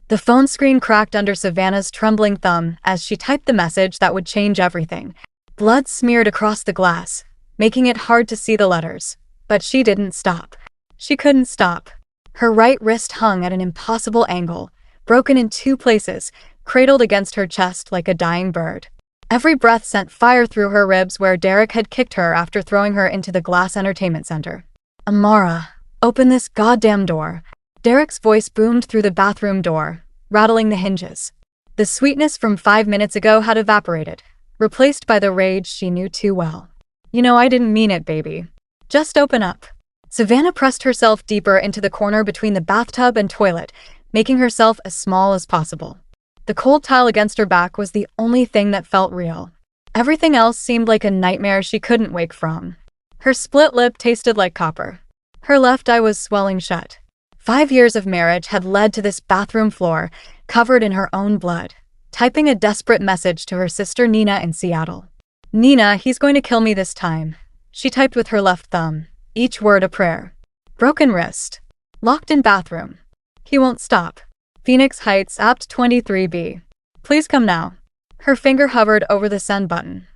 The phone screen cracked under Savannah's trembling thumb as she typed the message that would change everything. Blood smeared across the glass, making it hard to see the letters. But she didn't stop. She couldn't stop. Her right wrist hung at an impossible angle, broken in 2 places, cradled against her chest like a dying bird. Every breath sent fire through her ribs where Derek had kicked her after throwing her into the glass entertainment center. "Amara, open this goddamn door." Derek's voice boomed through the bathroom door, rattling the hinges. The sweetness from 5 minutes ago had evaporated, replaced by the rage she knew too well. "You know I didn't mean it, baby. Just open up." Savannah pressed herself deeper into the corner between the bathtub and toilet, making herself as small as possible. The cold tile against her back was the only thing that felt real. Everything else seemed like a nightmare she couldn't wake from. Her split lip tasted like copper. Her left eye was swelling shut. 5 years of marriage had led to this bathroom floor, covered in her own blood, typing a desperate message to her sister Nina in Seattle. "Nina, he's going to kill me this time." She typed with her left thumb, each word a prayer. Broken wrist. Locked in bathroom. He won't stop. Phoenix Heights, Apt 23B. Please come now. Her finger hovered over the send button.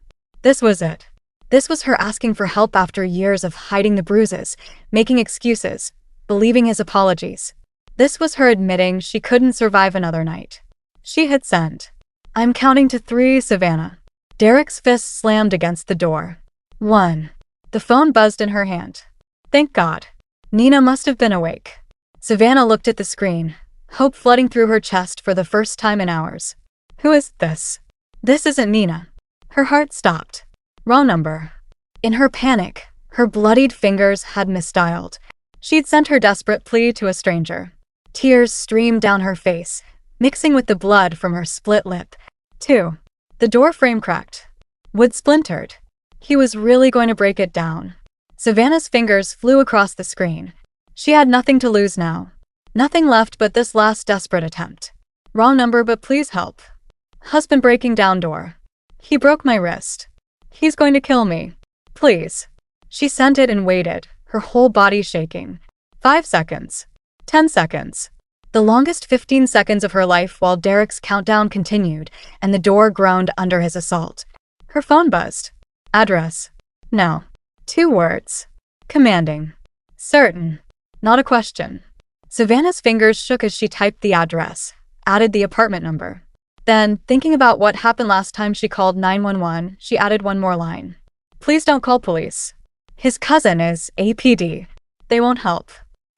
This was it. This was her asking for help after years of hiding the bruises, making excuses, believing his apologies. This was her admitting she couldn't survive another night. She hit send. "I'm counting to 3, Savannah." Derek's fist slammed against the door. 1. The phone buzzed in her hand. Thank God. Nina must have been awake. Savannah looked at the screen, hope flooding through her chest for the first time in hours. Who is this? This isn't Nina. Her heart stopped. Wrong number. In her panic, her bloodied fingers had misdialed. She'd sent her desperate plea to a stranger. Tears streamed down her face, mixing with the blood from her split lip. 2. The door frame cracked. Wood splintered. He was really going to break it down. Savannah's fingers flew across the screen. She had nothing to lose now. Nothing left but this last desperate attempt. Wrong number, but please help. Husband breaking down door. He broke my wrist. He's going to kill me. Please. She sent it and waited, her whole body shaking. 5 seconds. 10 seconds. The longest 15 seconds of her life while Derek's countdown continued and the door groaned under his assault. Her phone buzzed. Address. No. 2 words. Commanding. Certain. Not a question. Savannah's fingers shook as she typed the address, added the apartment number. Then, thinking about what happened last time she called 911, she added one more line. Please don't call police. His cousin is APD. They won't help.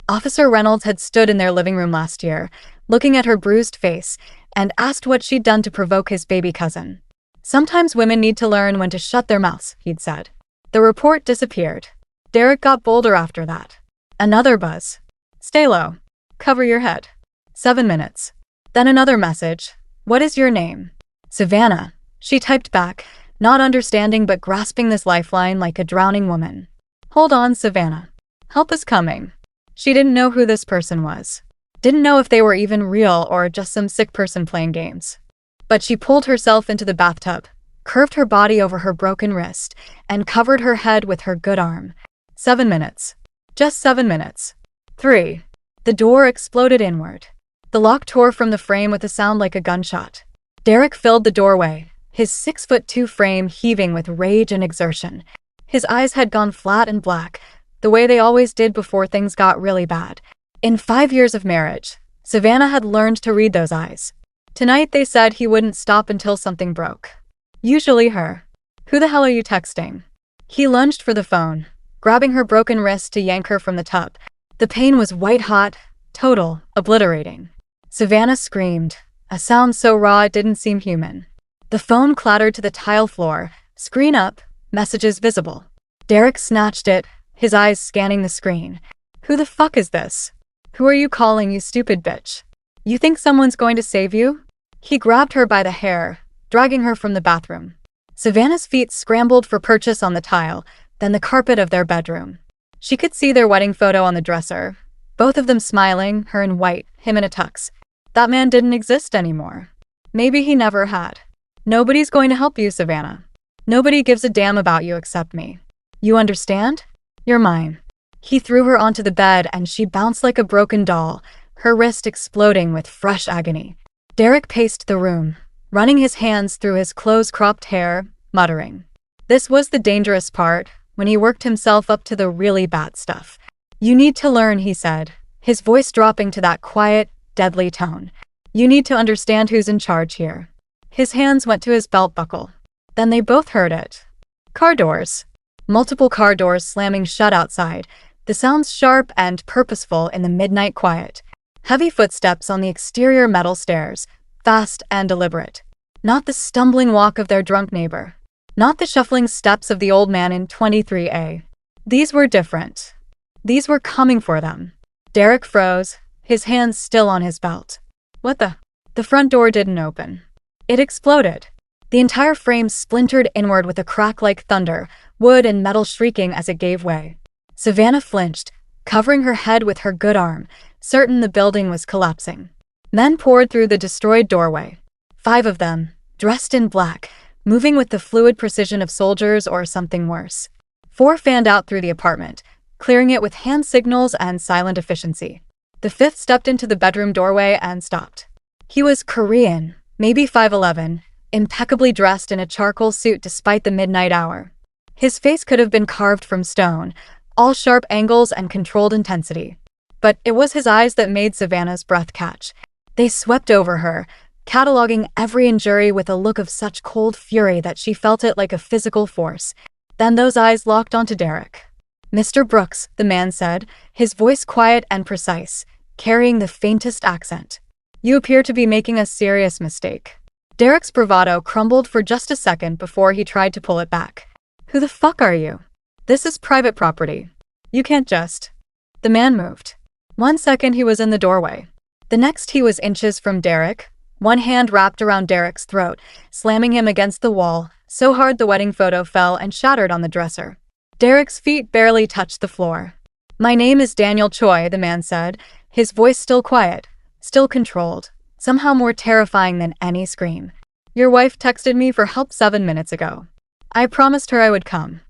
Officer Reynolds had stood in their living room last year, looking at her bruised face, and asked what she'd done to provoke his baby cousin. Sometimes women need to learn when to shut their mouths, he'd said. The report disappeared. Derek got bolder after that. Another buzz. Stay low. Cover your head. 7 minutes. Then another message. What is your name? Savannah. She typed back, not understanding but grasping this lifeline like a drowning woman. Hold on, Savannah. Help is coming. She didn't know who this person was. Didn't know if they were even real or just some sick person playing games. But she pulled herself into the bathtub, curved her body over her broken wrist, and covered her head with her good arm. 7 minutes. Just 7 minutes. 3. The door exploded inward. The lock tore from the frame with a sound like a gunshot. Derek filled the doorway, his 6'2" frame heaving with rage and exertion. His eyes had gone flat and black, the way they always did before things got really bad. In 5 years of marriage, Savannah had learned to read those eyes. Tonight they said he wouldn't stop until something broke. Usually her. Who the hell are you texting? He lunged for the phone, grabbing her broken wrist to yank her from the tub. The pain was white-hot, total, obliterating. Savannah screamed, a sound so raw it didn't seem human. The phone clattered to the tile floor, screen up, messages visible. Derek snatched it, his eyes scanning the screen. Who the fuck is this? Who are you calling, you stupid bitch? You think someone's going to save you? He grabbed her by the hair, dragging her from the bathroom. Savannah's feet scrambled for purchase on the tile, then the carpet of their bedroom. She could see their wedding photo on the dresser, both of them smiling, her in white, him in a tux. That man didn't exist anymore. Maybe he never had. Nobody's going to help you, Savannah. Nobody gives a damn about you except me. You understand? You're mine. He threw her onto the bed and she bounced like a broken doll, her wrist exploding with fresh agony. Derek paced the room, running his hands through his close-cropped hair, muttering. This was the dangerous part, when he worked himself up to the really bad stuff. You need to learn, he said, his voice dropping to that quiet, deadly tone. You need to understand who's in charge here. His hands went to his belt buckle. Then they both heard it. Car doors. Multiple car doors slamming shut outside, the sounds sharp and purposeful in the midnight quiet. Heavy footsteps on the exterior metal stairs, fast and deliberate. Not the stumbling walk of their drunk neighbor. Not the shuffling steps of the old man in 23A. These were different. These were coming for them. Derek froze, his hands still on his belt. What the? The front door didn't open. It exploded. The entire frame splintered inward with a crack like thunder, wood and metal shrieking as it gave way. Savannah flinched, covering her head with her good arm, certain the building was collapsing. Men poured through the destroyed doorway. 5 of them, dressed in black, moving with the fluid precision of soldiers or something worse. 4 fanned out through the apartment, clearing it with hand signals and silent efficiency. The 5th stepped into the bedroom doorway and stopped. He was Korean, maybe 5'11", impeccably dressed in a charcoal suit despite the midnight hour. His face could have been carved from stone, all sharp angles and controlled intensity. But it was his eyes that made Savannah's breath catch. They swept over her, cataloging every injury with a look of such cold fury that she felt it like a physical force. Then those eyes locked onto Derek. Mr. Brooks, the man said, his voice quiet and precise, carrying the faintest accent. You appear to be making a serious mistake. Derek's bravado crumbled for just a second before he tried to pull it back. Who the fuck are you? This is private property. You can't just... The man moved. 1 second he was in the doorway. The next he was inches from Derek, one hand wrapped around Derek's throat, slamming him against the wall, so hard the wedding photo fell and shattered on the dresser. Derek's feet barely touched the floor. My name is Daniel Choi, the man said, his voice still quiet, still controlled, somehow more terrifying than any scream. Your wife texted me for help 7 minutes ago. I promised her I would come.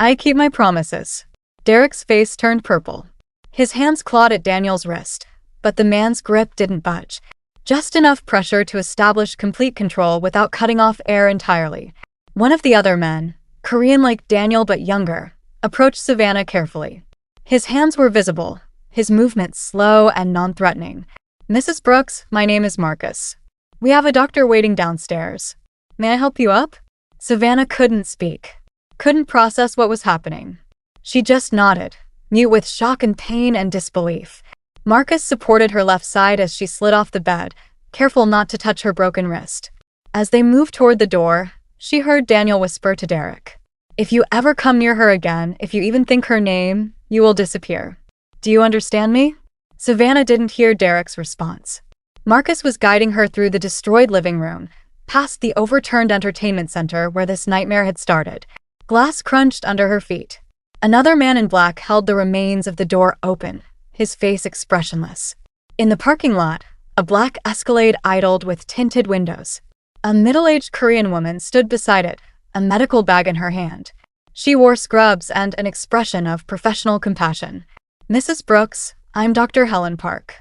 I keep my promises. Derek's face turned purple. His hands clawed at Daniel's wrist, but the man's grip didn't budge. Just enough pressure to establish complete control without cutting off air entirely. One of the other men, Korean like Daniel but younger, approached Savannah carefully. His hands were visible, his movements slow and non-threatening. Mrs. Brooks, my name is Marcus. We have a doctor waiting downstairs. May I help you up? Savannah couldn't speak, couldn't process what was happening. She just nodded, mute with shock and pain and disbelief. Marcus supported her left side as she slid off the bed, careful not to touch her broken wrist. As they moved toward the door, she heard Daniel whisper to Derek. If you ever come near her again, if you even think her name, you will disappear. Do you understand me? Savannah didn't hear Derek's response. Marcus was guiding her through the destroyed living room, past the overturned entertainment center where this nightmare had started. Glass crunched under her feet. Another man in black held the remains of the door open, his face expressionless. In the parking lot, a black Escalade idled with tinted windows. A middle-aged Korean woman stood beside it, a medical bag in her hand. She wore scrubs and an expression of professional compassion. Mrs. Brooks, I'm Dr. Helen Park.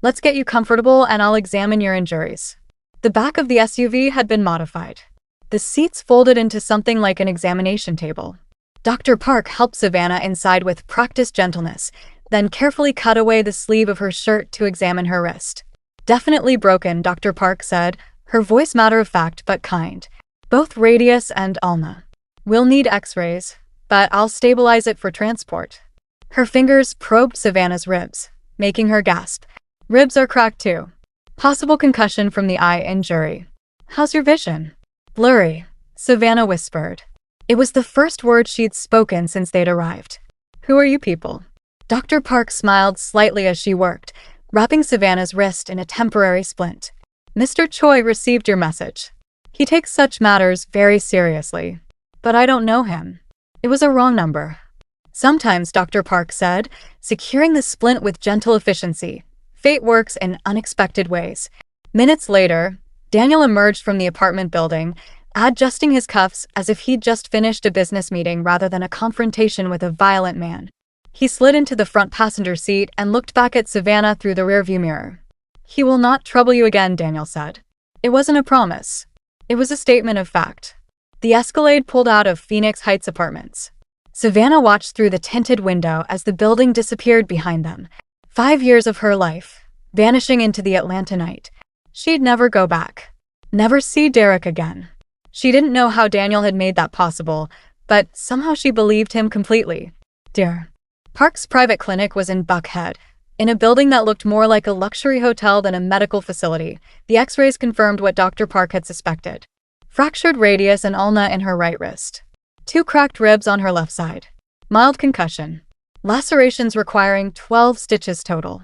Let's get you comfortable and I'll examine your injuries. The back of the SUV had been modified. The seats folded into something like an examination table. Dr. Park helped Savannah inside with practiced gentleness, then carefully cut away the sleeve of her shirt to examine her wrist. Definitely broken, Dr. Park said, her voice matter-of-fact but kind. Both radius and ulna. We'll need x-rays, but I'll stabilize it for transport. Her fingers probed Savannah's ribs, making her gasp. Ribs are cracked too. Possible concussion from the eye injury. How's your vision? Blurry, Savannah whispered. It was the first word she'd spoken since they'd arrived. Who are you people? Dr. Park smiled slightly as she worked, wrapping Savannah's wrist in a temporary splint. Mr. Choi received your message. He takes such matters very seriously. But I don't know him. It was a wrong number. Sometimes, Dr. Park said, securing the splint with gentle efficiency. Fate works in unexpected ways. Minutes later, Daniel emerged from the apartment building, adjusting his cuffs as if he'd just finished a business meeting rather than a confrontation with a violent man. He slid into the front passenger seat and looked back at Savannah through the rearview mirror. "He will not trouble you again," Daniel said. It wasn't a promise. It was a statement of fact. The Escalade pulled out of Phoenix Heights apartments. Savannah watched through the tinted window as the building disappeared behind them. 5 years of her life, vanishing into the Atlanta night. She'd never go back. Never see Derek again. She didn't know how Daniel had made that possible, but somehow she believed him completely. Dear. Park's private clinic was in Buckhead, in a building that looked more like a luxury hotel than a medical facility. The x-rays confirmed what Dr. Park had suspected. Fractured radius and ulna in her right wrist. 2 cracked ribs on her left side. Mild concussion. Lacerations requiring 12 stitches total.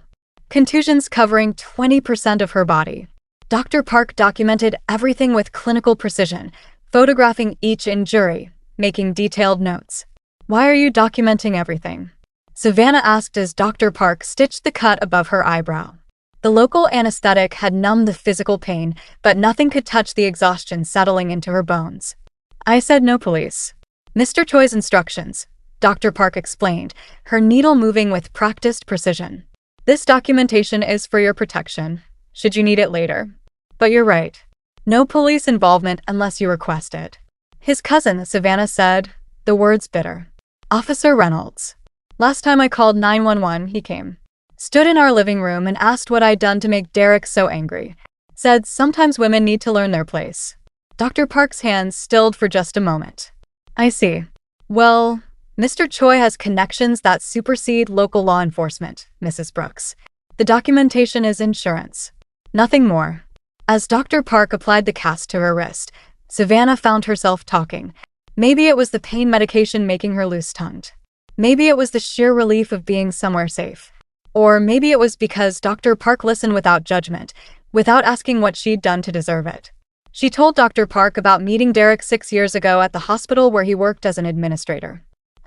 Contusions covering 20% of her body. Dr. Park documented everything with clinical precision, photographing each injury, making detailed notes. "Why are you documenting everything?" Savannah asked as Dr. Park stitched the cut above her eyebrow. The local anesthetic had numbed the physical pain, but nothing could touch the exhaustion settling into her bones. "I said no police." Mr. Choi's instructions, Dr. Park explained, her needle moving with practiced precision. "This documentation is for your protection, should you need it later. But you're right. No police involvement unless you request it." His cousin, Savannah said, the words bitter. "Officer Reynolds. Last time I called 911, he came. Stood in our living room and asked what I'd done to make Derek so angry. Said sometimes women need to learn their place." Dr. Park's hands stilled for just a moment. "I see. Well, Mr. Choi has connections that supersede local law enforcement, Mrs. Brooks. The documentation is insurance. Nothing more." As Dr. Park applied the cast to her wrist, Savannah found herself talking. Maybe it was the pain medication making her loose-tongued. Maybe it was the sheer relief of being somewhere safe. Or maybe it was because Dr. Park listened without judgment, without asking what she'd done to deserve it. She told Dr. Park about meeting Derek 6 years ago at the hospital where he worked as an administrator.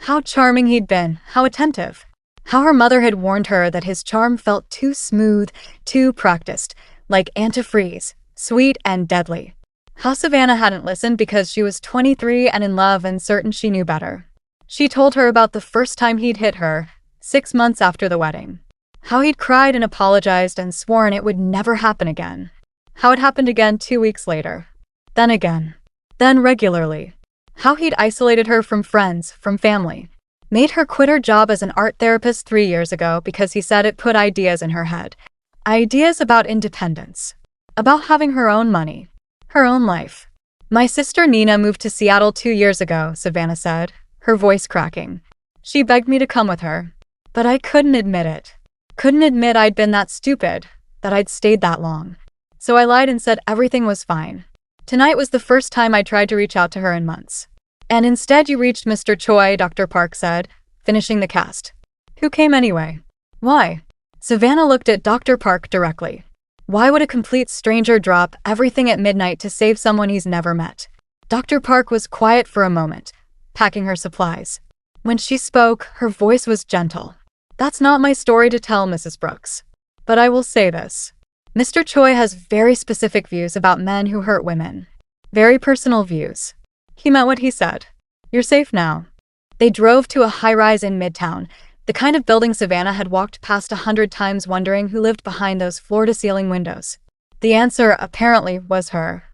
How charming he'd been, how attentive. How her mother had warned her that his charm felt too smooth, too practiced, like antifreeze, sweet and deadly. How Savannah hadn't listened because she was 23 and in love and certain she knew better. She told her about the first time he'd hit her, 6 months after the wedding. How he'd cried and apologized and sworn it would never happen again. How it happened again 2 weeks later. Then again. Then regularly. How he'd isolated her from friends, from family. Made her quit her job as an art therapist 3 years ago because he said it put ideas in her head. Ideas about independence. About having her own money. Her own life. "My sister Nina moved to Seattle 2 years ago," Savannah said, her voice cracking. "She begged me to come with her. But I couldn't admit it. Couldn't admit I'd been that stupid, that I'd stayed that long. So I lied and said everything was fine. Tonight was the first time I tried to reach out to her in months." "And instead you reached Mr. Choi," Dr. Park said, finishing the cast. "Who came anyway? Why?" Savannah looked at Dr. Park directly. Why would a complete stranger drop everything at midnight to save someone he's never met? Dr. Park was quiet for a moment, packing her supplies. When she spoke, her voice was gentle. "That's not my story to tell, Mrs. Brooks. But I will say this. Mr. Choi has very specific views about men who hurt women. Very personal views. He meant what he said. You're safe now." They drove to a high-rise in Midtown, the kind of building Savannah had walked past 100 times wondering who lived behind those floor-to-ceiling windows. The answer, apparently, was her.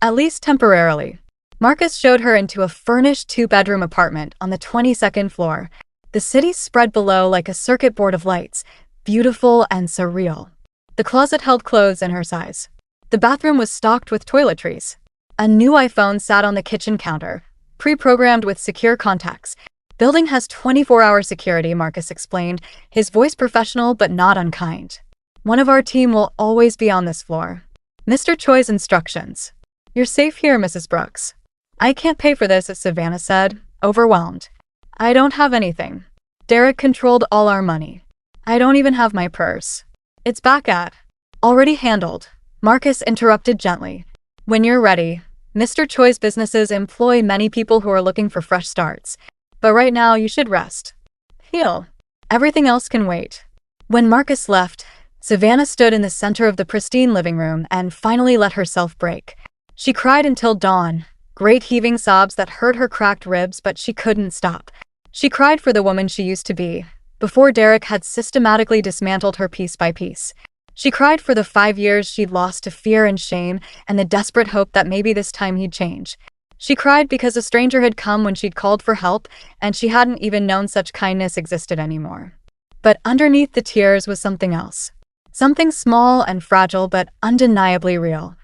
At least temporarily. Marcus showed her into a furnished 2-bedroom apartment on the 22nd floor. The city spread below like a circuit board of lights, beautiful and surreal. The closet held clothes in her size. The bathroom was stocked with toiletries. A new iPhone sat on the kitchen counter, pre-programmed with secure contacts. "Building has 24-hour security," Marcus explained, his voice professional but not unkind. "One of our team will always be on this floor. Mr. Choi's instructions. You're safe here, Mrs. Brooks." "I can't pay for this," Savannah said, overwhelmed. "I don't have anything. Derek controlled all our money. I don't even have my purse. It's back at." "Already handled," Marcus interrupted gently. "When you're ready. Mr. Choi's businesses employ many people who are looking for fresh starts. But right now you should rest. Heal. Everything else can wait." When Marcus left, Savannah stood in the center of the pristine living room and finally let herself break. She cried until dawn, great heaving sobs that hurt her cracked ribs, but she couldn't stop. She cried for the woman she used to be, before Derek had systematically dismantled her piece by piece. She cried for the 5 years she'd lost to fear and shame and the desperate hope that maybe this time he'd change. She cried because a stranger had come when she'd called for help, and she hadn't even known such kindness existed anymore. But underneath the tears was something else. Something small and fragile but undeniably real.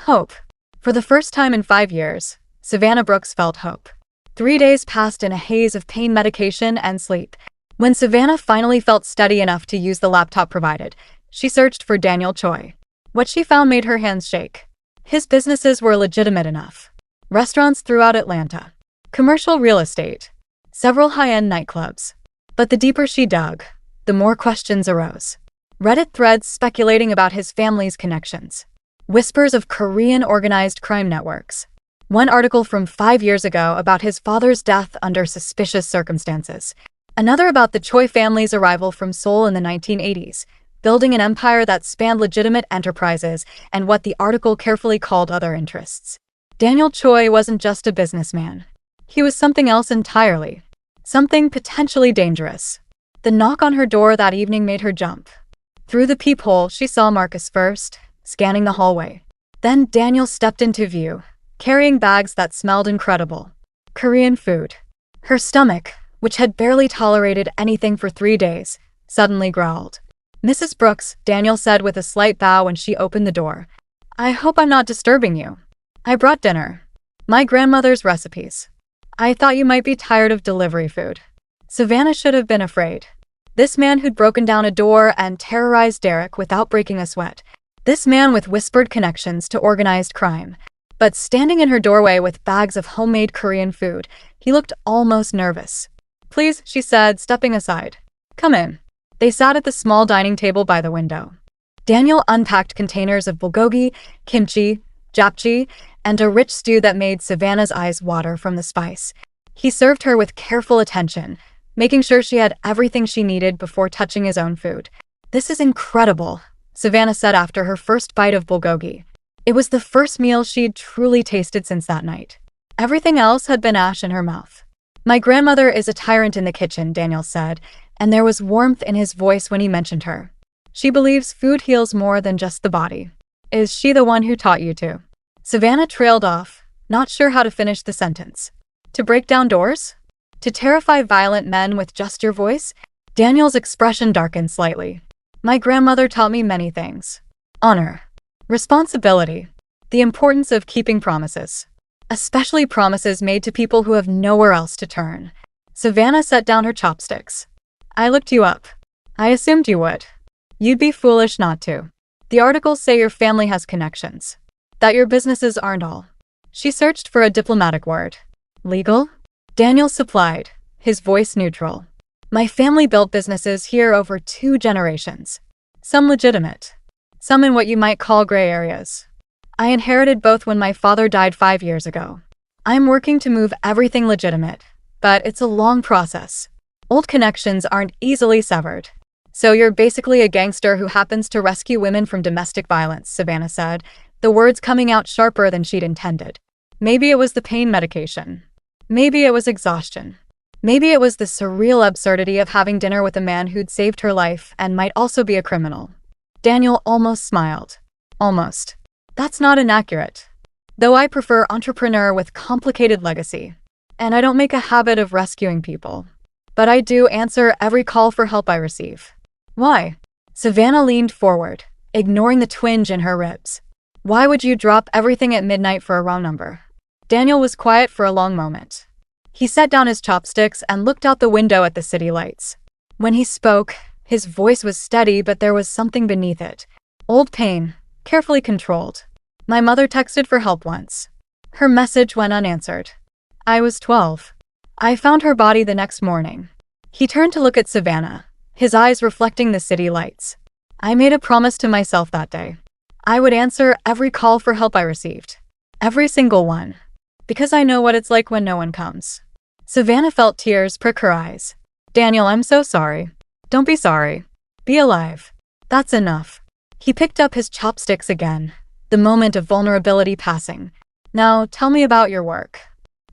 Hope. For the first time in 5 years, Savannah Brooks felt hope. 3 days passed in a haze of pain medication and sleep. When Savannah finally felt steady enough to use the laptop provided, she searched for Daniel Choi. What she found made her hands shake. His businesses were legitimate enough. Restaurants throughout Atlanta. Commercial real estate. Several high-end nightclubs. But the deeper she dug, the more questions arose. Reddit threads speculating about his family's connections. Whispers of Korean organized crime networks. One article from 5 years ago about his father's death under suspicious circumstances. Another about the Choi family's arrival from Seoul in the 1980s, building an empire that spanned legitimate enterprises and what the article carefully called other interests. Daniel Choi wasn't just a businessman. He was something else entirely. Something potentially dangerous. The knock on her door that evening made her jump. Through the peephole, she saw Marcus first, scanning the hallway. Then Daniel stepped into view, carrying bags that smelled incredible. Korean food. Her stomach, which had barely tolerated anything for 3 days, suddenly growled. "Mrs. Brooks," Daniel said with a slight bow when she opened the door. "I hope I'm not disturbing you. I brought dinner. My grandmother's recipes. I thought you might be tired of delivery food." Savannah should have been afraid. This man who'd broken down a door and terrorized Derek without breaking a sweat. This man with whispered connections to organized crime. But standing in her doorway with bags of homemade Korean food, he looked almost nervous. "Please," she said, stepping aside. "Come in." They sat at the small dining table by the window. Daniel unpacked containers of bulgogi, kimchi, japchae, and a rich stew that made Savannah's eyes water from the spice. He served her with careful attention, making sure she had everything she needed before touching his own food. "This is incredible," Savannah said after her first bite of bulgogi. It was the first meal she'd truly tasted since that night. Everything else had been ash in her mouth. "My grandmother is a tyrant in the kitchen," Daniel said, and there was warmth in his voice when he mentioned her. "She believes food heals more than just the body. Is she the one who taught you to?" Savannah trailed off, not sure how to finish the sentence. "To break down doors? To terrify violent men with just your voice?" Daniel's expression darkened slightly. "My grandmother taught me many things. Honor. Responsibility. The importance of keeping promises. Especially promises made to people who have nowhere else to turn." Savannah set down her chopsticks. "I looked you up. I assumed you would. You'd be foolish not to. The articles say your family has connections. That your businesses aren't all." She searched for a diplomatic word. "Legal?" Daniel supplied, his voice neutral. "My family built businesses here over 2 generations. Some legitimate. Some in what you might call gray areas. I inherited both when my father died 5 years ago. I'm working to move everything legitimate, but it's a long process. Old connections aren't easily severed." "So you're basically a gangster who happens to rescue women from domestic violence," Savannah said, the words coming out sharper than she'd intended. Maybe it was the pain medication. Maybe it was exhaustion. Maybe it was the surreal absurdity of having dinner with a man who'd saved her life and might also be a criminal. Daniel almost smiled. "Almost. That's not inaccurate. Though I prefer entrepreneur with complicated legacy. And I don't make a habit of rescuing people. But I do answer every call for help I receive." "Why?" Savannah leaned forward, ignoring the twinge in her ribs. "Why would you drop everything at midnight for a wrong number?" Daniel was quiet for a long moment. He set down his chopsticks and looked out the window at the city lights. When he spoke, his voice was steady, but there was something beneath it. Old pain, carefully controlled. "My mother texted for help once. Her message went unanswered. I was 12. I found her body the next morning." He turned to look at Savannah, his eyes reflecting the city lights. "I made a promise to myself that day. I would answer every call for help I received. Every single one. Because I know what it's like when no one comes." Savannah felt tears prick her eyes. "Daniel, I'm so sorry." "Don't be sorry. Be alive. That's enough." He picked up his chopsticks again, the moment of vulnerability passing. "Now, tell me about your work.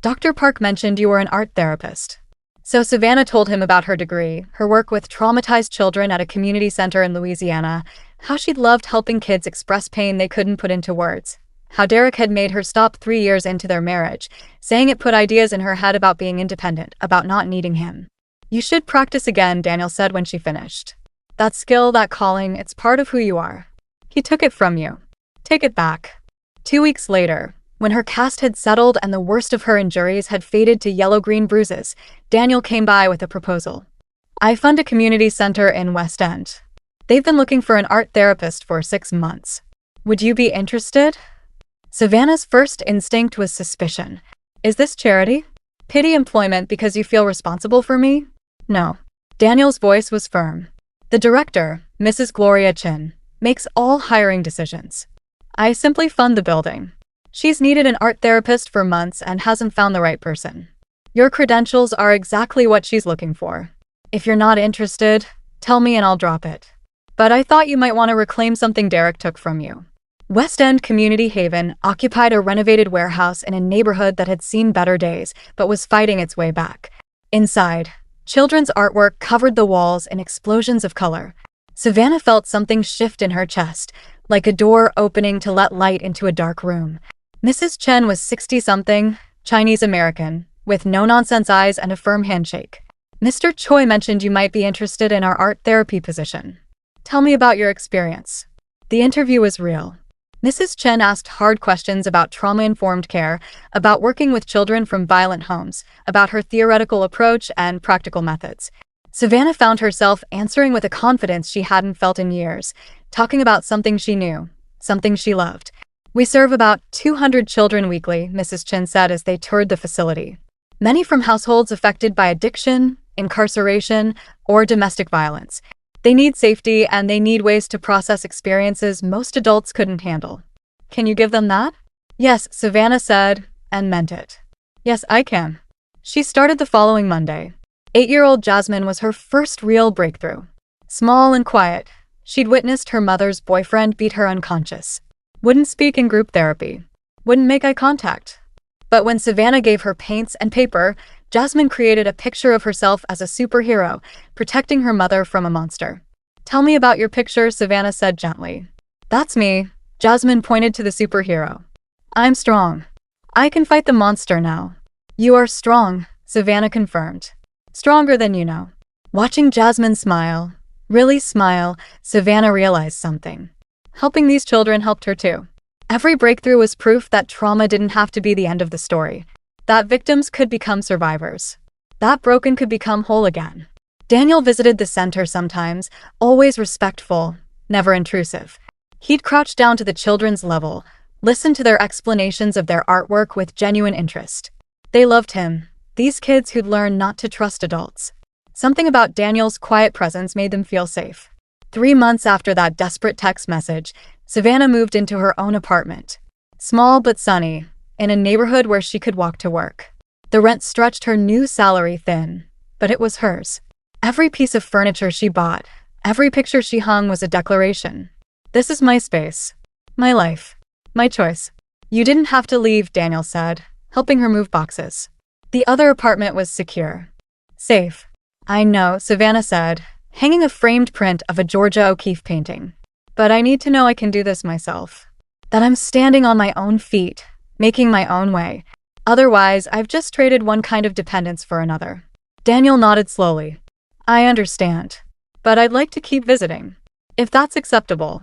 Dr. Park mentioned you were an art therapist." So Savannah told him about her degree, her work with traumatized children at a community center in Louisiana, How she'd loved helping kids express pain they couldn't put into words. How Derek had made her stop 3 years into their marriage, saying it put ideas in her head about being independent, about not needing him. "You should practice again," Daniel said when she finished. "That skill, that calling, it's part of who you are. He took it from you. Take it back." 2 weeks later, when her cast had settled and the worst of her injuries had faded to yellow-green bruises, Daniel came by with a proposal. "I fund a community center in West End. They've been looking for an art therapist for 6 months. Would you be interested?" Savannah's first instinct was suspicion. "Is this charity? Pity employment because you feel responsible for me?" "No." Daniel's voice was firm. "The director, Mrs. Gloria Chin, makes all hiring decisions. I simply fund the building. She's needed an art therapist for months and hasn't found the right person. Your credentials are exactly what she's looking for. If you're not interested, tell me and I'll drop it. But I thought you might want to reclaim something Derek took from you." West End Community Haven occupied a renovated warehouse in a neighborhood that had seen better days but was fighting its way back. Inside, children's artwork covered the walls in explosions of color. Savannah felt something shift in her chest, like a door opening to let light into a dark room. Mrs. Chen was 60-something, Chinese-American, with no-nonsense eyes and a firm handshake. "Mr. Choi mentioned you might be interested in our art therapy position. Tell me about your experience." The interview was real. Mrs. Chen asked hard questions about trauma-informed care, about working with children from violent homes, about her theoretical approach and practical methods. Savannah found herself answering with a confidence she hadn't felt in years, talking about something she knew, something she loved. "We serve about 200 children weekly," Mrs. Chen said as they toured the facility. "Many from households affected by addiction, incarceration, or domestic violence. They need safety and they need ways to process experiences most adults couldn't handle. Can you give them that?" "Yes," Savannah said, and meant it. "Yes, I can." She started the following Monday. 8-year-old Jasmine was her first real breakthrough. Small and quiet, she'd witnessed her mother's boyfriend beat her unconscious. Wouldn't speak in group therapy. Wouldn't make eye contact. But when Savannah gave her paints and paper, Jasmine created a picture of herself as a superhero, protecting her mother from a monster. "Tell me about your picture," Savannah said gently. "That's me." Jasmine pointed to the superhero. "I'm strong. I can fight the monster now." "You are strong," Savannah confirmed. "Stronger than you know." Watching Jasmine smile, really smile, Savannah realized something. Helping these children helped her too. Every breakthrough was proof that trauma didn't have to be the end of the story. That victims could become survivors. That broken could become whole again. Daniel visited the center sometimes, always respectful, never intrusive. He'd crouch down to the children's level, listen to their explanations of their artwork with genuine interest. They loved him, these kids who'd learned not to trust adults. Something about Daniel's quiet presence made them feel safe. 3 months after that desperate text message, Savannah moved into her own apartment. Small but sunny, in a neighborhood where she could walk to work. The rent stretched her new salary thin, but it was hers. Every piece of furniture she bought, every picture she hung was a declaration. "This is my space, my life, my choice." "You didn't have to leave," Daniel said, helping her move boxes. The other apartment was secure. Safe. "I know," Savannah said, hanging a framed print of a Georgia O'Keeffe painting. "But I need to know I can do this myself. That I'm standing on my own feet, making my own way. Otherwise, I've just traded one kind of dependence for another." Daniel nodded slowly. "I understand. But I'd like to keep visiting. If that's acceptable."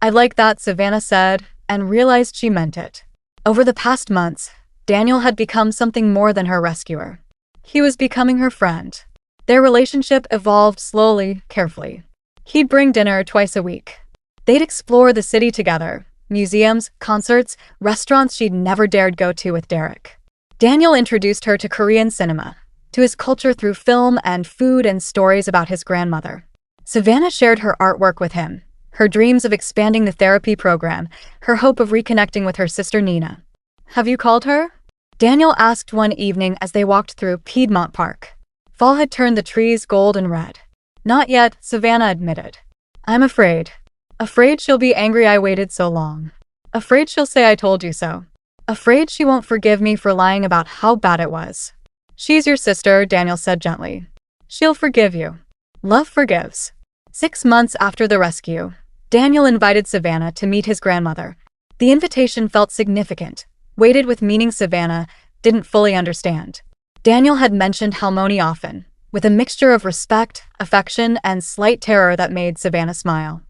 "I'd like that," Savannah said, and realized she meant it. Over the past months, Daniel had become something more than her rescuer. He was becoming her friend. Their relationship evolved slowly, carefully. He'd bring dinner twice a week. They'd explore the city together, museums, concerts, restaurants she'd never dared go to with Derek. Daniel introduced her to Korean cinema, to his culture through film and food and stories about his grandmother. Savannah shared her artwork with him, her dreams of expanding the therapy program, her hope of reconnecting with her sister Nina. "Have you called her?" Daniel asked one evening as they walked through Piedmont Park. Fall had turned the trees gold and red. "Not yet," Savannah admitted. "I'm afraid. Afraid she'll be angry I waited so long. Afraid she'll say I told you so. Afraid she won't forgive me for lying about how bad it was." "She's your sister," Daniel said gently. "She'll forgive you. Love forgives." 6 months after the rescue, Daniel invited Savannah to meet his grandmother. The invitation felt significant, weighted with meaning Savannah didn't fully understand. Daniel had mentioned Halmoni often, with a mixture of respect, affection, and slight terror that made Savannah smile.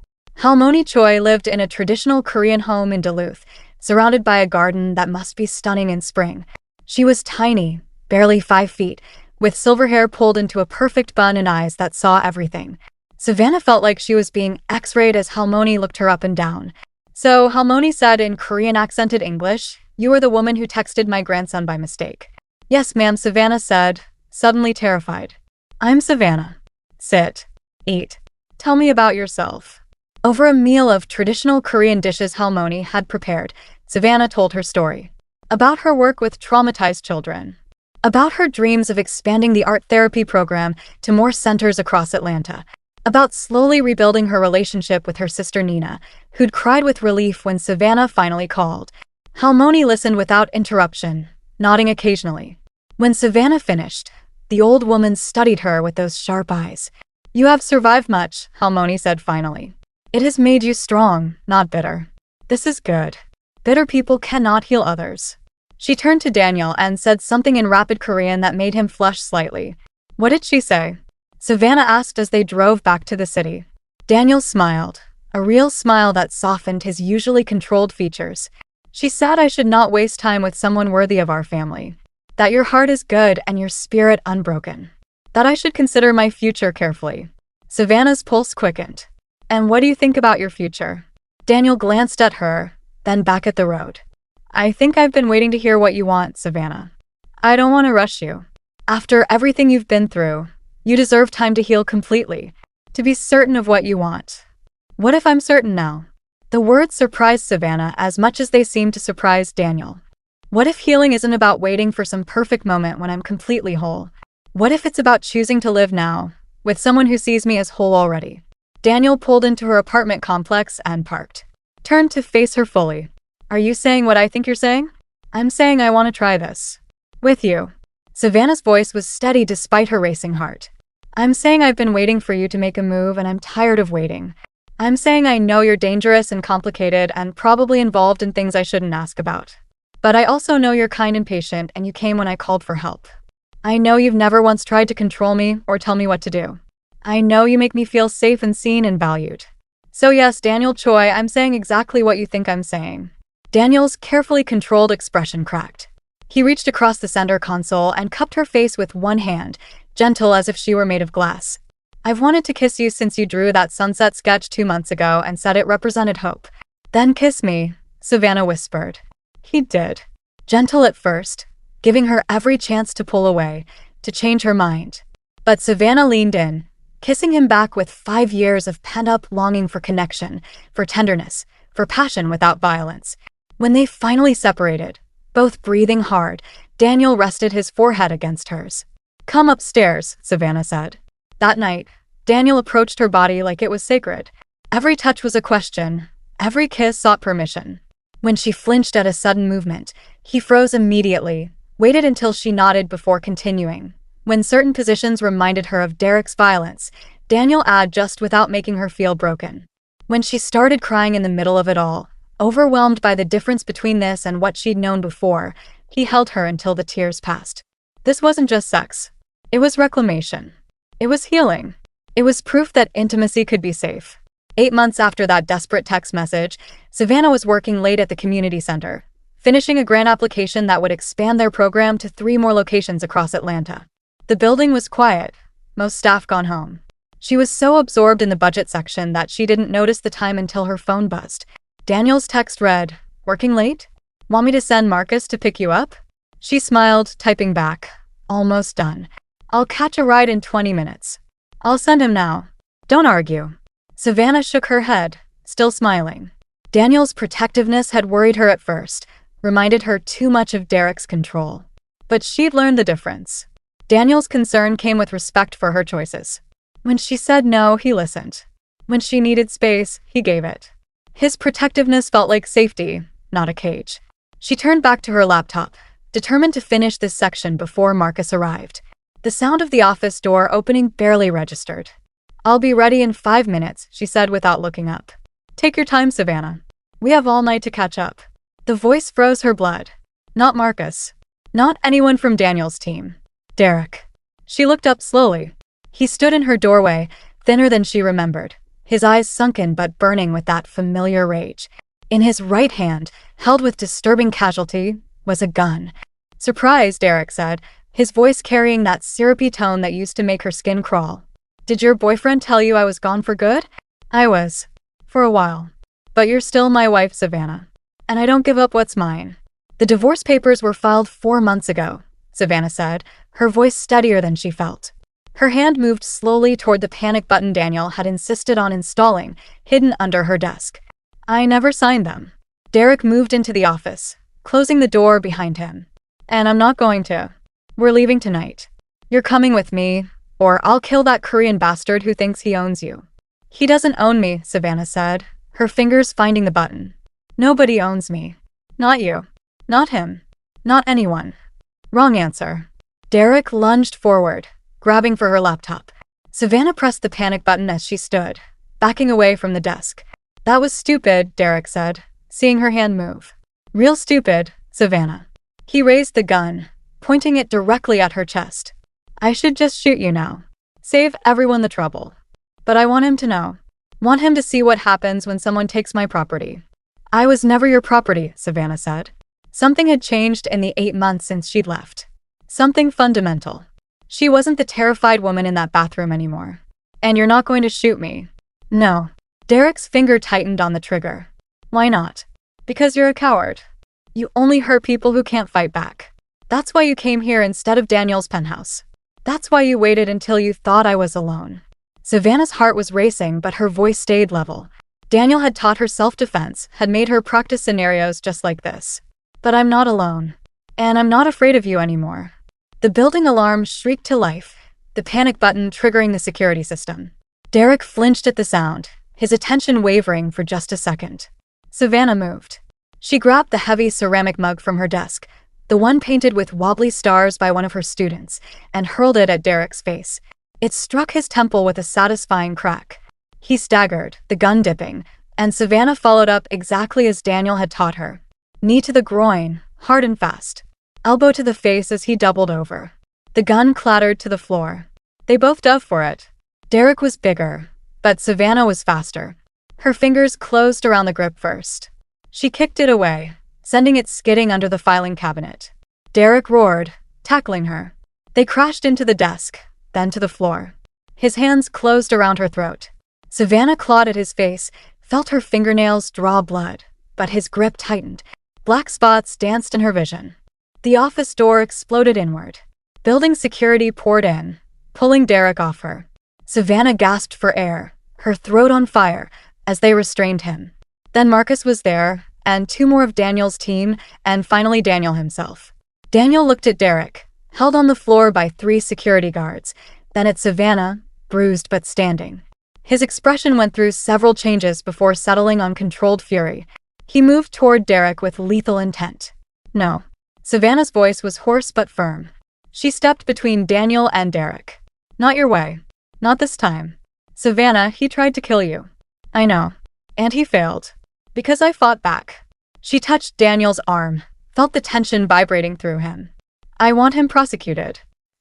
Halmoni Choi lived in a traditional Korean home in Duluth, surrounded by a garden that must be stunning in spring. She was tiny, barely 5 feet, with silver hair pulled into a perfect bun and eyes that saw everything. Savannah felt like she was being X-rayed as Halmoni looked her up and down. So Halmoni said in Korean accented English, "You are the woman who texted my grandson by mistake." "Yes, ma'am," Savannah said, suddenly terrified. "I'm Savannah. Sit. Eat. Tell me about yourself." Over a meal of traditional Korean dishes Halmoni had prepared, Savannah told her story. About her work with traumatized children. About her dreams of expanding the art therapy program to more centers across Atlanta. About slowly rebuilding her relationship with her sister Nina, who'd cried with relief when Savannah finally called. Halmoni listened without interruption, nodding occasionally. When Savannah finished, the old woman studied her with those sharp eyes. "You have survived much," Halmoni said finally. "It has made you strong, not bitter. This is good. Bitter people cannot heal others." She turned to Daniel and said something in rapid Korean that made him flush slightly. "What did she say?" Savannah asked as they drove back to the city. Daniel smiled, a real smile that softened his usually controlled features. "She said I should not waste time with someone worthy of our family. That your heart is good and your spirit unbroken. That I should consider my future carefully." Savannah's pulse quickened. "And what do you think about your future?" Daniel glanced at her, then back at the road. "I think I've been waiting to hear what you want, Savannah. I don't want to rush you. After everything you've been through, you deserve time to heal completely, to be certain of what you want." "What if I'm certain now?" The words surprised Savannah as much as they seemed to surprise Daniel. "What if healing isn't about waiting for some perfect moment when I'm completely whole? What if it's about choosing to live now, with someone who sees me as whole already?" Daniel pulled into her apartment complex and parked. Turned to face her fully. "Are you saying what I think you're saying?" "I'm saying I want to try this. With you." Savannah's voice was steady despite her racing heart. "I'm saying I've been waiting for you to make a move and I'm tired of waiting. I'm saying I know you're dangerous and complicated and probably involved in things I shouldn't ask about. But I also know you're kind and patient and you came when I called for help. I know you've never once tried to control me or tell me what to do. I know you make me feel safe and seen and valued. So yes, Daniel Choi, I'm saying exactly what you think I'm saying." Daniel's carefully controlled expression cracked. He reached across the center console and cupped her face with one hand, gentle as if she were made of glass. "I've wanted to kiss you since you drew that sunset sketch 2 months ago and said it represented hope." "Then kiss me," Savannah whispered. He did. Gentle at first, giving her every chance to pull away, to change her mind. But Savannah leaned in, kissing him back with 5 years of pent-up longing for connection, for tenderness, for passion without violence. When they finally separated, both breathing hard, Daniel rested his forehead against hers. "Come upstairs," Savannah said. That night, Daniel approached her body like it was sacred. Every touch was a question, every kiss sought permission. When she flinched at a sudden movement, he froze immediately, waited until she nodded before continuing. When certain positions reminded her of Derek's violence, Daniel adjusted without making her feel broken. When she started crying in the middle of it all, overwhelmed by the difference between this and what she'd known before, he held her until the tears passed. This wasn't just sex. It was reclamation. It was healing. It was proof that intimacy could be safe. 8 months after that desperate text message, Savannah was working late at the community center, finishing a grant application that would expand their program to 3 more locations across Atlanta. The building was quiet, most staff gone home. She was so absorbed in the budget section that she didn't notice the time until her phone buzzed. Daniel's text read, "Working late? Want me to send Marcus to pick you up?" She smiled, typing back, "Almost done. I'll catch a ride in 20 minutes. I'll send him now. Don't argue." Savannah shook her head, still smiling. Daniel's protectiveness had worried her at first, reminded her too much of Derek's control. But she'd learned the difference. Daniel's concern came with respect for her choices. When she said no, he listened. When she needed space, he gave it. His protectiveness felt like safety, not a cage. She turned back to her laptop, determined to finish this section before Marcus arrived. The sound of the office door opening barely registered. "I'll be ready in 5 minutes," she said without looking up. Take your time, Savannah. We have all night to catch up. The voice froze her blood. Not Marcus. Not anyone from Daniel's team. Derek. She looked up slowly. He stood in her doorway, thinner than she remembered, his eyes sunken but burning with that familiar rage. In his right hand, held with disturbing casualty, was a gun. Surprised, Derek said, his voice carrying that syrupy tone that used to make her skin crawl. Did your boyfriend tell you I was gone for good? I was. For a while. But you're still my wife, Savannah. And I don't give up what's mine. The divorce papers were filed 4 months ago, Savannah said, her voice steadier than she felt. Her hand moved slowly toward the panic button Daniel had insisted on installing, hidden under her desk. I never signed them. Derek moved into the office, closing the door behind him. And I'm not going to. We're leaving tonight. You're coming with me, or I'll kill that Korean bastard who thinks he owns you. He doesn't own me, Savannah said, her fingers finding the button. Nobody owns me. Not you. Not him. Not anyone. Wrong answer. Derek lunged forward, grabbing for her laptop. Savannah pressed the panic button as she stood, backing away from the desk. That was stupid, Derek said, seeing her hand move. Real stupid, Savannah. He raised the gun, pointing it directly at her chest. I should just shoot you now. Save everyone the trouble. But I want him to know. Want him to see what happens when someone takes my property. I was never your property, Savannah said. Something had changed in the 8 months since she'd left. Something fundamental. She wasn't the terrified woman in that bathroom anymore. And you're not going to shoot me. No. Derek's finger tightened on the trigger. Why not? Because you're a coward. You only hurt people who can't fight back. That's why you came here instead of Daniel's penthouse. That's why you waited until you thought I was alone. Savannah's heart was racing, but her voice stayed level. Daniel had taught her self-defense, had made her practice scenarios just like this. But I'm not alone. And I'm not afraid of you anymore. The building alarm shrieked to life, the panic button triggering the security system. Derek flinched at the sound, his attention wavering for just a second. Savannah moved. She grabbed the heavy ceramic mug from her desk, the one painted with wobbly stars by one of her students, and hurled it at Derek's face. It struck his temple with a satisfying crack. He staggered, the gun dipping, and Savannah followed up exactly as Daniel had taught her. Knee to the groin, hard and fast. Elbow to the face as he doubled over. The gun clattered to the floor. They both dove for it. Derek was bigger, but Savannah was faster. Her fingers closed around the grip first. She kicked it away, sending it skidding under the filing cabinet. Derek roared, tackling her. They crashed into the desk, then to the floor. His hands closed around her throat. Savannah clawed at his face, felt her fingernails draw blood, but his grip tightened. Black spots danced in her vision. The office door exploded inward. Building security poured in, pulling Derek off her. Savannah gasped for air, her throat on fire, as they restrained him. Then Marcus was there, and 2 more of Daniel's team, and finally Daniel himself. Daniel looked at Derek, held on the floor by 3 security guards, then at Savannah, bruised but standing. His expression went through several changes before settling on controlled fury. He moved toward Derek with lethal intent. No. Savannah's voice was hoarse but firm. She stepped between Daniel and Derek. Not your way. Not this time. Savannah, he tried to kill you. I know. And he failed. Because I fought back. She touched Daniel's arm, felt the tension vibrating through him. I want him prosecuted.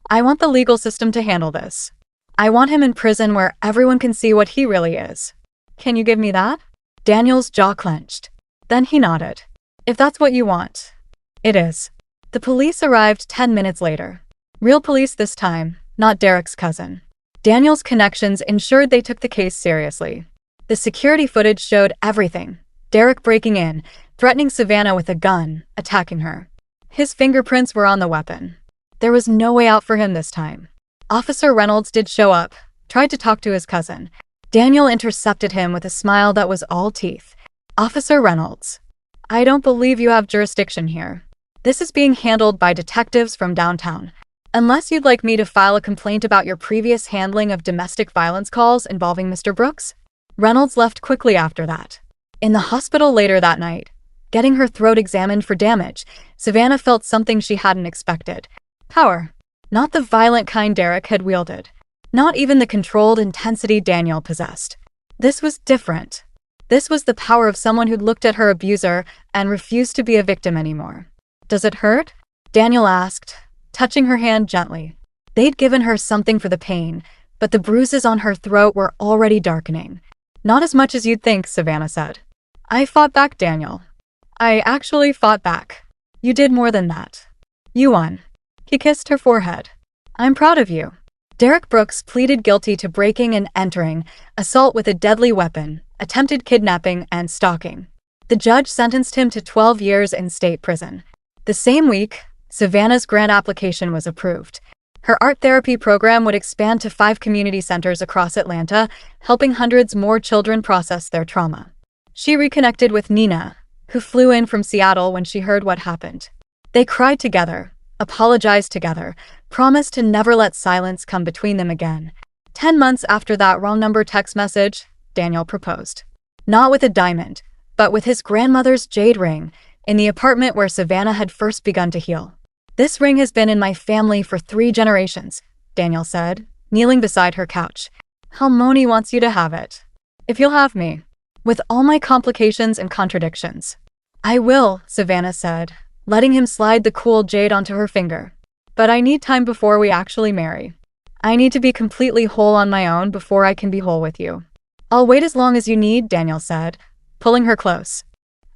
I want the legal system to handle this. I want him in prison where everyone can see what he really is. Can you give me that? Daniel's jaw clenched. Then he nodded. If that's what you want. It is. The police arrived 10 minutes later. Real police this time, not Derek's cousin. Daniel's connections ensured they took the case seriously. The security footage showed everything. Derek breaking in, threatening Savannah with a gun, attacking her. His fingerprints were on the weapon. There was no way out for him this time. Officer Reynolds did show up, tried to talk to his cousin. Daniel intercepted him with a smile that was all teeth. Officer Reynolds. I don't believe you have jurisdiction here. This is being handled by detectives from downtown. Unless you'd like me to file a complaint about your previous handling of domestic violence calls involving Mr. Brooks. Reynolds left quickly after that. In the hospital later that night, getting her throat examined for damage, Savannah felt something she hadn't expected. Power. Not the violent kind Derek had wielded. Not even the controlled intensity Daniel possessed. This was different. This was the power of someone who'd looked at her abuser and refused to be a victim anymore. "Does it hurt?" Daniel asked, touching her hand gently. They'd given her something for the pain, but the bruises on her throat were already darkening. "Not as much as you'd think," Savannah said. "I fought back, Daniel. I actually fought back. You did more than that. You won." He kissed her forehead. "I'm proud of you." Derek Brooks pleaded guilty to breaking and entering, assault with a deadly weapon, attempted kidnapping, and stalking. The judge sentenced him to 12 years in state prison. The same week, Savannah's grant application was approved. Her art therapy program would expand to 5 community centers across Atlanta, helping hundreds more children process their trauma. She reconnected with Nina, who flew in from Seattle when she heard what happened. They cried together, apologized together, promised to never let silence come between them again. 10 months after that wrong number text message, Daniel proposed. Not with a diamond, but with his grandmother's jade ring, in the apartment where Savannah had first begun to heal. "This ring has been in my family for 3 generations, Daniel said, kneeling beside her couch. "Halmoni wants you to have it. If you'll have me. With all my complications and contradictions." "I will," Savannah said, letting him slide the cool jade onto her finger. "But I need time before we actually marry. I need to be completely whole on my own before I can be whole with you." "I'll wait as long as you need," Daniel said, pulling her close.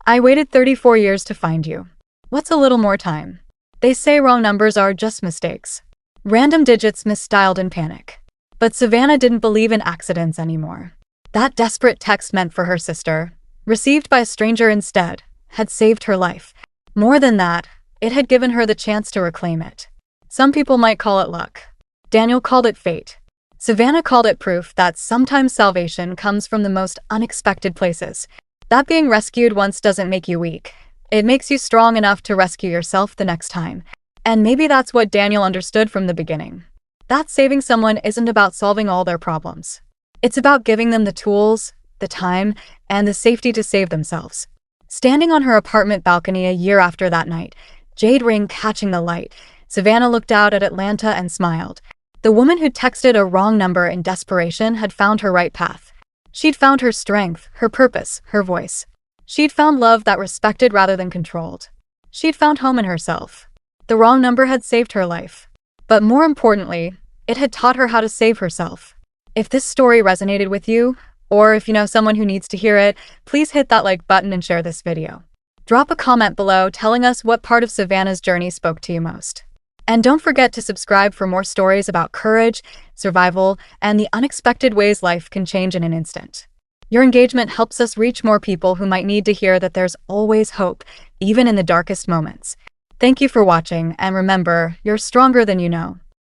"I waited 34 years to find you. What's a little more time? They say wrong numbers are just mistakes. Random digits misstyled in panic." But Savannah didn't believe in accidents anymore. That desperate text meant for her sister, received by a stranger instead, had saved her life. More than that, it had given her the chance to reclaim it. Some people might call it luck. Daniel called it fate. Savannah called it proof that sometimes salvation comes from the most unexpected places. That being rescued once doesn't make you weak. It makes you strong enough to rescue yourself the next time. And maybe that's what Daniel understood from the beginning. That saving someone isn't about solving all their problems. It's about giving them the tools, the time, and the safety to save themselves. Standing on her apartment balcony a year after that night, jade ring catching the light, Savannah looked out at Atlanta and smiled. The woman who texted a wrong number in desperation had found her right path. She'd found her strength, her purpose, her voice. She'd found love that respected rather than controlled. She'd found home in herself. The wrong number had saved her life. But more importantly, it had taught her how to save herself. If this story resonated with you, or if you know someone who needs to hear it, please hit that like button and share this video. Drop a comment below telling us what part of Savannah's journey spoke to you most. And don't forget to subscribe for more stories about courage, survival, and the unexpected ways life can change in an instant. Your engagement helps us reach more people who might need to hear that there's always hope, even in the darkest moments. Thank you for watching, and remember, you're stronger than you know.